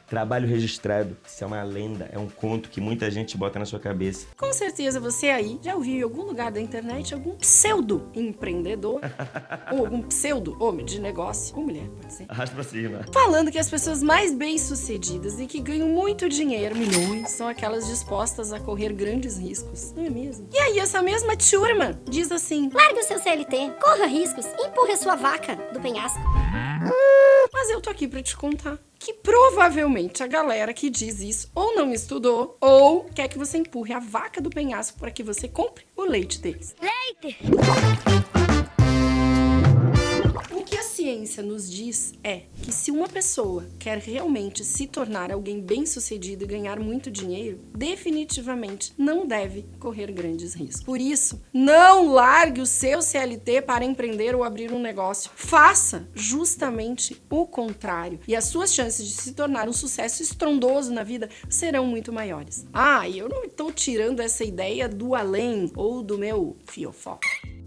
Trabalho registrado, isso é uma lenda, é um conto que muita gente bota na sua cabeça. Com certeza você aí já ouviu em algum lugar da internet algum pseudo-empreendedor ou algum pseudo-homem de negócio, ou mulher, pode ser, Arrasta pra cima. falando que as pessoas mais bem-sucedidas e que ganham muito dinheiro, milhões, são aquelas dispostas a correr grandes riscos, não é mesmo? E aí essa mesma turma diz assim: Largue o seu CLT, corra riscos e empurre a sua vaca do penhasco. mas eu tô aqui pra te contar que provavelmente a galera que diz isso ou não estudou ou quer que você empurre a vaca do penhasco para que você compre o leite deles. Leite! O que a ciência nos diz é que se uma pessoa quer realmente se tornar alguém bem-sucedido e ganhar muito dinheiro, definitivamente não deve correr grandes riscos. Por isso, não largue o seu CLT para empreender ou abrir um negócio. Faça justamente o contrário e as suas chances de se tornar um sucesso estrondoso na vida serão muito maiores. Ah, e eu não estou tirando essa ideia do além ou do meu fiofó,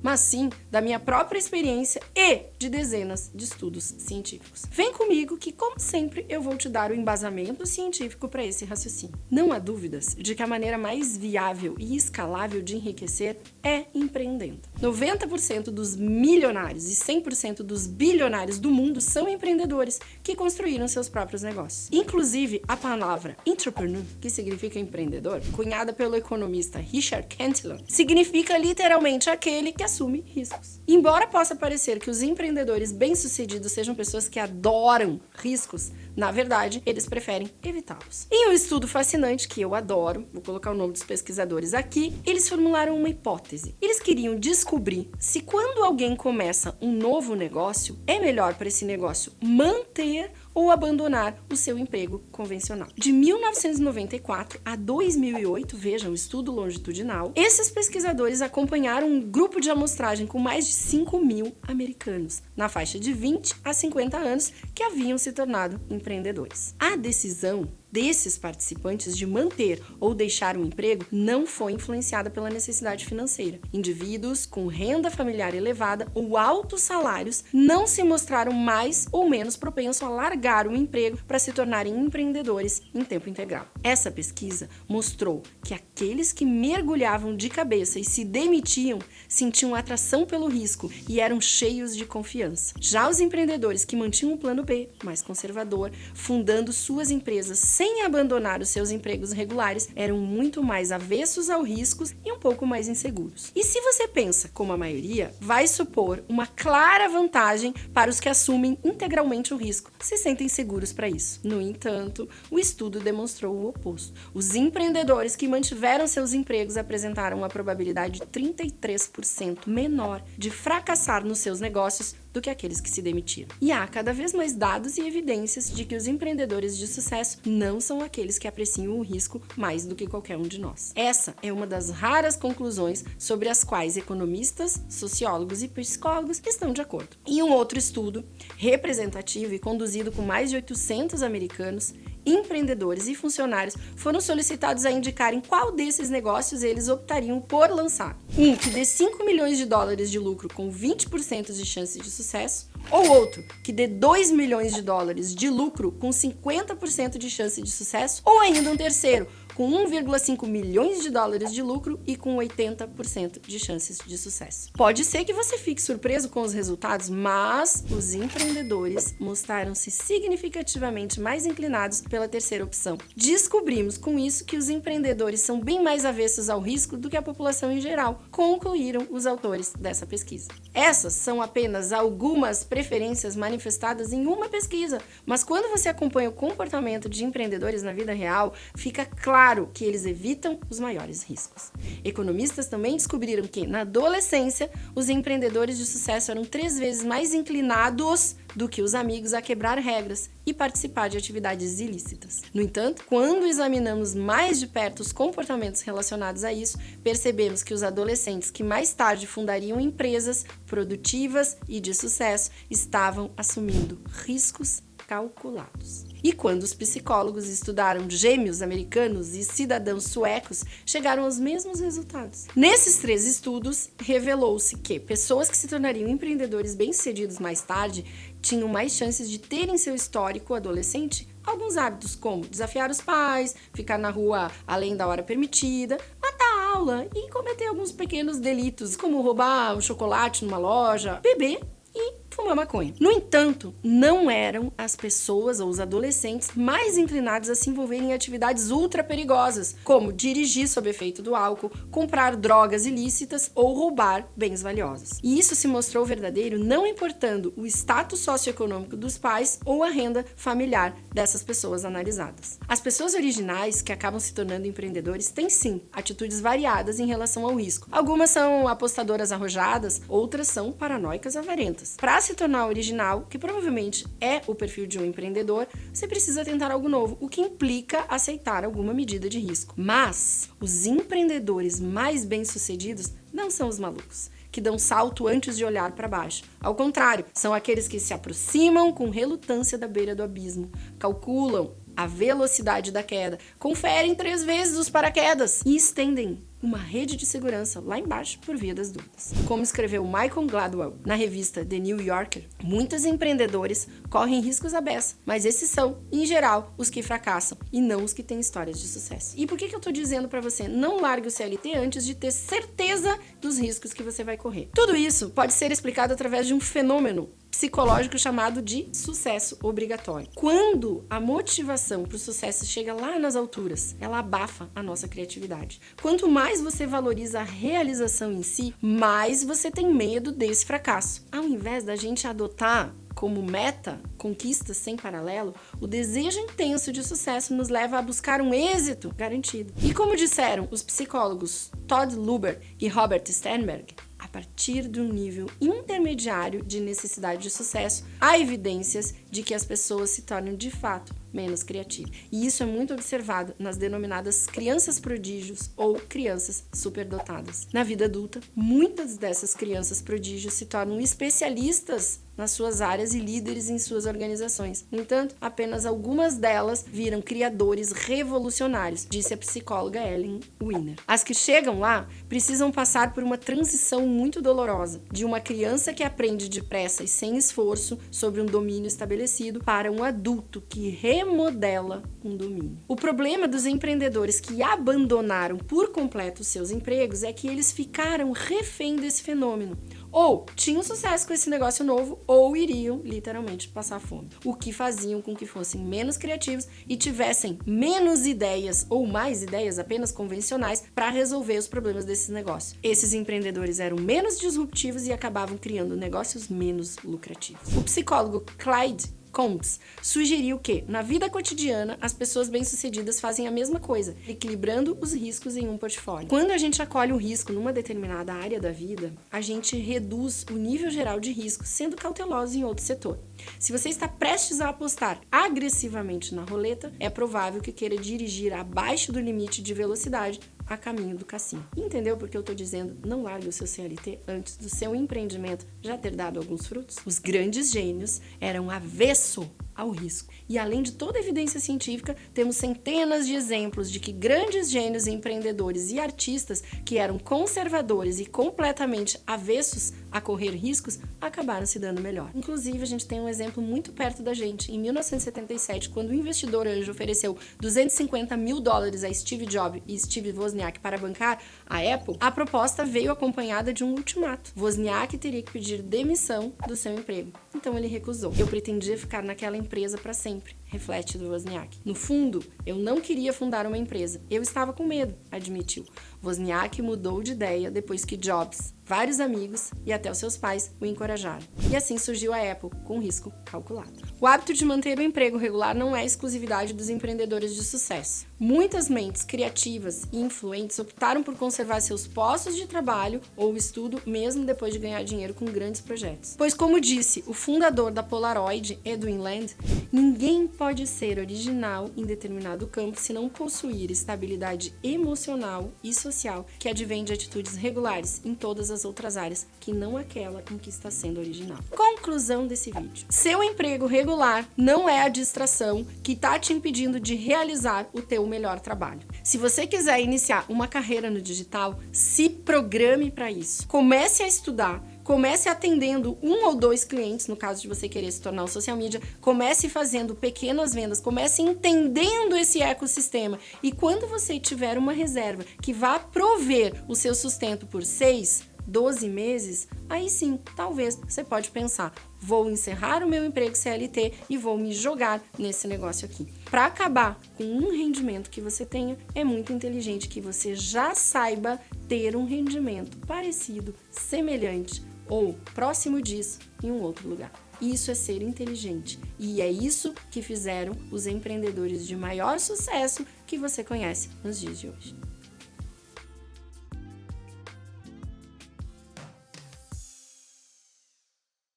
mas sim da minha própria experiência e de dezenas de estudos científicos. Vem comigo que, como sempre, eu vou te dar o embasamento científico para esse raciocínio. Não há dúvidas de que a maneira mais viável e escalável de enriquecer é empreendendo. 90% dos milionários e 100% dos bilionários do mundo são empreendedores que construíram seus próprios negócios. Inclusive, a palavra entrepreneur, que significa empreendedor, cunhada pelo economista Richard Cantillon, significa literalmente aquele que assume riscos. Embora possa parecer que os empreendedores bem-sucedidos sejam pessoas que adoram riscos, na verdade, eles preferem evitá-los. Em um estudo fascinante que eu adoro, vou colocar o nome dos pesquisadores aqui, eles formularam uma hipótese. Eles queriam descobrir se quando alguém começa um novo negócio, é melhor para esse negócio manter ou abandonar o seu emprego convencional. De 1994 a 2008, vejam, estudo longitudinal, esses pesquisadores acompanharam um grupo de amostragem com mais de 5.000 americanos, na faixa de 20 a 50 anos, que haviam se tornado empreendedores. A decisão desses participantes de manter ou deixar um emprego não foi influenciada pela necessidade financeira. Indivíduos com renda familiar elevada ou altos salários não se mostraram mais ou menos propensos a largar o emprego para se tornarem empreendedores em tempo integral. Essa pesquisa mostrou que aqueles que mergulhavam de cabeça e se demitiam sentiam atração pelo risco e eram cheios de confiança. Já os empreendedores que mantinham um plano B, mais conservador, fundando suas empresas sem abandonar os seus empregos regulares, eram muito mais avessos aos riscos e um pouco mais inseguros. E se você pensa, como a maioria, vai supor uma clara vantagem para os que assumem integralmente o risco, se sentem seguros para isso. No entanto, o estudo demonstrou o oposto. Os empreendedores que mantiveram seus empregos apresentaram uma probabilidade 33% menor de fracassar nos seus negócios do que aqueles que se demitiram. E há cada vez mais dados e evidências de que os empreendedores de sucesso não são aqueles que apreciam o risco mais do que qualquer um de nós. Essa é uma das raras conclusões sobre as quais economistas, sociólogos e psicólogos estão de acordo. Em um outro estudo, representativo e conduzido com mais de 800 americanos, empreendedores e funcionários foram solicitados a indicarem qual desses negócios eles optariam por lançar. Um que dê 5 milhões de dólares de lucro com 20% de chance de sucesso, ou outro que dê 2 milhões de dólares de lucro com 50% de chance de sucesso, ou ainda um terceiro com 1,5 milhões de dólares de lucro e com 80% de chances de sucesso. Pode ser que você fique surpreso com os resultados, mas os empreendedores mostraram-se significativamente mais inclinados pela terceira opção. Descobrimos com isso que os empreendedores são bem mais avessos ao risco do que a população em geral, concluíram os autores dessa pesquisa. Essas são apenas algumas preferências manifestadas em uma pesquisa, mas quando você acompanha o comportamento de empreendedores na vida real, fica claro que eles evitam os maiores riscos. Economistas também descobriram que, na adolescência, os empreendedores de sucesso eram 3 vezes mais inclinados do que os amigos a quebrar regras e participar de atividades ilícitas. No entanto, quando examinamos mais de perto os comportamentos relacionados a isso, percebemos que os adolescentes que mais tarde fundariam empresas produtivas e de sucesso estavam assumindo riscos calculados. E quando os psicólogos estudaram gêmeos americanos e cidadãos suecos, chegaram aos mesmos resultados. Nesses 3 estudos, revelou-se que pessoas que se tornariam empreendedores bem-sucedidos mais tarde tinham mais chances de terem seu histórico adolescente alguns hábitos como desafiar os pais, ficar na rua além da hora permitida, matar a aula e cometer alguns pequenos delitos, como roubar um chocolate numa loja, beber e fumar maconha. No entanto, não eram as pessoas ou os adolescentes mais inclinados a se envolverem em atividades ultra perigosas, como dirigir sob efeito do álcool, comprar drogas ilícitas ou roubar bens valiosos. E isso se mostrou verdadeiro não importando o status socioeconômico dos pais ou a renda familiar dessas pessoas analisadas. As pessoas originais que acabam se tornando empreendedores têm sim atitudes variadas em relação ao risco. Algumas são apostadoras arrojadas, outras são paranoicas avarentas. Para se tornar original, que provavelmente é o perfil de um empreendedor, você precisa tentar algo novo, o que implica aceitar alguma medida de risco. Mas os empreendedores mais bem-sucedidos não são os malucos, que dão salto antes de olhar para baixo. Ao contrário, são aqueles que se aproximam com relutância da beira do abismo, calculam a velocidade da queda, conferem 3 vezes os paraquedas e estendem uma rede de segurança lá embaixo por via das dúvidas. Como escreveu Malcolm Gladwell na revista The New Yorker, muitos empreendedores correm riscos à beça, mas esses são, em geral, os que fracassam e não os que têm histórias de sucesso. E por que eu tô dizendo para você não largue o CLT antes de ter certeza dos riscos que você vai correr? Tudo isso pode ser explicado através de um fenômeno psicológico chamado de sucesso obrigatório. Quando a motivação para o sucesso chega lá nas alturas, ela abafa a nossa criatividade. Quanto mais você valoriza a realização em si, mais você tem medo desse fracasso. Ao invés da gente adotar como meta conquistas sem paralelo, o desejo intenso de sucesso nos leva a buscar um êxito garantido. E como disseram os psicólogos Todd Luber e Robert Sternberg, a partir de um nível intermediário de necessidade de sucesso, há evidências de que as pessoas se tornam de fato menos criativas. E isso é muito observado nas denominadas crianças prodígios ou crianças superdotadas. Na vida adulta, muitas dessas crianças prodígios se tornam especialistas nas suas áreas e líderes em suas organizações. No entanto, apenas algumas delas viram criadores revolucionários, disse a psicóloga Ellen Wiener. As que chegam lá precisam passar por uma transição muito dolorosa, de uma criança que aprende depressa e sem esforço sobre um domínio estabelecido para um adulto que remodela um domínio. O problema dos empreendedores que abandonaram por completo os seus empregos é que eles ficaram refém desse fenômeno. Ou tinham sucesso com esse negócio novo, ou iriam literalmente passar fome. O que faziam com que fossem menos criativos e tivessem menos ideias ou mais ideias apenas convencionais para resolver os problemas desses negócios. Esses empreendedores eram menos disruptivos e acabavam criando negócios menos lucrativos. O psicólogo Clyde Combs sugeriu que, na vida cotidiana, as pessoas bem-sucedidas fazem a mesma coisa, equilibrando os riscos em um portfólio. Quando a gente acolhe um risco numa determinada área da vida, a gente reduz o nível geral de risco, sendo cauteloso em outro setor. Se você está prestes a apostar agressivamente na roleta, é provável que queira dirigir abaixo do limite de velocidade a caminho do cassino. Entendeu por que eu estou dizendo não largue o seu CLT antes do seu empreendimento já ter dado alguns frutos? Os grandes gênios eram avesso ao risco. E além de toda a evidência científica, temos centenas de exemplos de que grandes gênios empreendedores e artistas que eram conservadores e completamente avessos a correr riscos acabaram se dando melhor. Inclusive, a gente tem um exemplo muito perto da gente. Em 1977, quando o investidor anjo ofereceu $250 mil a Steve Jobs e Steve Wozniak para bancar a Apple, a proposta veio acompanhada de um ultimato. Wozniak teria que pedir demissão do seu emprego. Então ele recusou. Eu pretendia ficar naquela empresa para sempre, reflete do Wozniak. No fundo, eu não queria fundar uma empresa. Eu estava com medo, admitiu. Wozniak mudou de ideia depois que Jobs, vários amigos e até os seus pais o encorajaram. E assim surgiu a Apple, com risco calculado. O hábito de manter o emprego regular não é exclusividade dos empreendedores de sucesso. Muitas mentes criativas e influentes optaram por conservar seus postos de trabalho ou estudo mesmo depois de ganhar dinheiro com grandes projetos. Pois, como disse o fundador da Polaroid, Edwin Land, ninguém pode ser original em determinado campo se não possuir estabilidade emocional e social que advém de atitudes regulares em todas as outras áreas, que não aquela em que está sendo original. Conclusão desse vídeo. Seu emprego regular não é a distração que está te impedindo de realizar o teu melhor trabalho. Se você quiser iniciar uma carreira no digital, se programe para isso. Comece a estudar, Comece atendendo 1 ou 2 clientes, no caso de você querer se tornar um social media. Comece fazendo pequenas vendas, comece entendendo esse ecossistema. E quando você tiver uma reserva que vá prover o seu sustento por 6, 12 meses, aí sim, talvez você pode pensar, vou encerrar o meu emprego CLT e vou me jogar nesse negócio aqui. Para acabar com um rendimento que você tenha, é muito inteligente que você já saiba ter um rendimento parecido, semelhante ou próximo disso em um outro lugar. Isso é ser inteligente e é isso que fizeram os empreendedores de maior sucesso que você conhece nos dias de hoje.